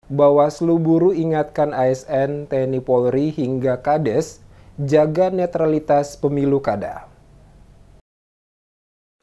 Bawaslu Buru ingatkan ASN, TNI Polri hingga Kades jaga netralitas pemilu kada.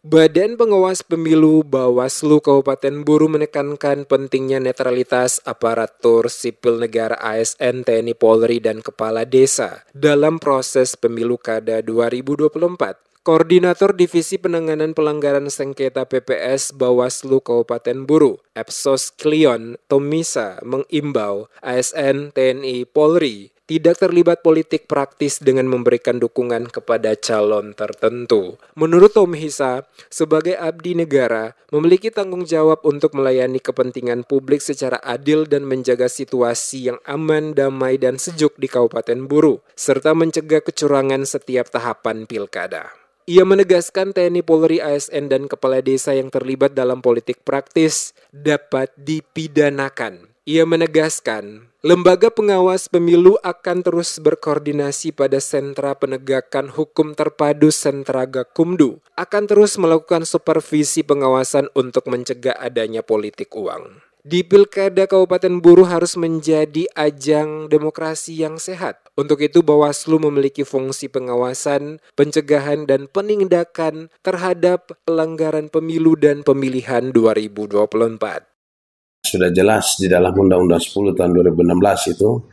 Badan Pengawas Pemilu Bawaslu Kabupaten Buru menekankan pentingnya netralitas aparatur sipil negara ASN, TNI Polri, dan Kepala Desa dalam proses pemilu kada 2024. Koordinator Divisi Penanganan Pelanggaran Sengketa PPS Bawaslu Kabupaten Buru, Epsos Klion Tomisa, mengimbau ASN, TNI, Polri tidak terlibat politik praktis dengan memberikan dukungan kepada calon tertentu. Menurut Tomisa, sebagai abdi negara, memiliki tanggung jawab untuk melayani kepentingan publik secara adil dan menjaga situasi yang aman, damai, dan sejuk di Kabupaten Buru, serta mencegah kecurangan setiap tahapan pilkada. Ia menegaskan TNI, Polri, ASN, dan kepala desa yang terlibat dalam politik praktis dapat dipidanakan. Ia menegaskan, lembaga pengawas pemilu akan terus berkoordinasi pada sentra penegakan hukum terpadu Sentra Gakumdu, akan terus melakukan supervisi pengawasan untuk mencegah adanya politik uang. Di Pilkada Kabupaten Buru harus menjadi ajang demokrasi yang sehat. Untuk itu Bawaslu memiliki fungsi pengawasan, pencegahan, dan penindakan terhadap pelanggaran pemilu dan pemilihan 2024. Sudah jelas di dalam Undang-Undang 10 tahun 2016 itu,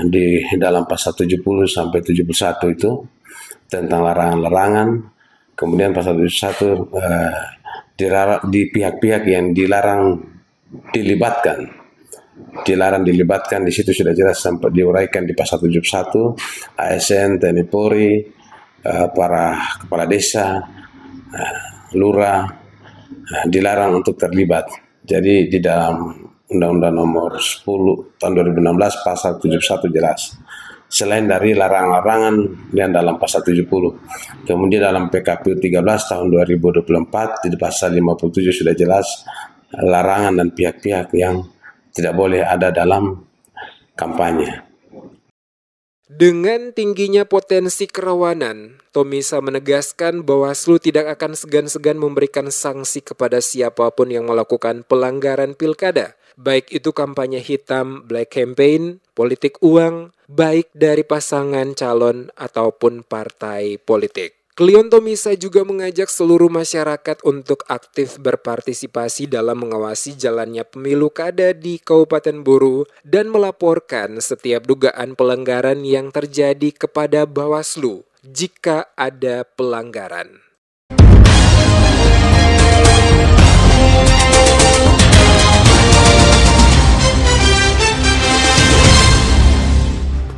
di dalam pasal 70 sampai 71 itu, tentang larangan-larangan, kemudian pasal 71 di pihak-pihak yang dilarang dilibatkan di situ sudah jelas sampai diuraikan di pasal 71, ASN, TNI Polri, para kepala desa, lurah, dilarang untuk terlibat. Jadi di dalam Undang-Undang nomor 10 tahun 2016 pasal 71 jelas. Selain dari larangan-larangan yang dalam pasal 70. Kemudian dalam PKPU 13 tahun 2024 di pasal 57 sudah jelas larangan dan pihak-pihak yang tidak boleh ada dalam kampanye. Dengan tingginya potensi kerawanan, Tomisa menegaskan Bawaslu tidak akan segan-segan memberikan sanksi kepada siapapun yang melakukan pelanggaran pilkada, baik itu kampanye hitam, black campaign, politik uang, baik dari pasangan calon ataupun partai politik. Klion Tomisa juga mengajak seluruh masyarakat untuk aktif berpartisipasi dalam mengawasi jalannya pemilu kada di Kabupaten Buru dan melaporkan setiap dugaan pelanggaran yang terjadi kepada Bawaslu jika ada pelanggaran.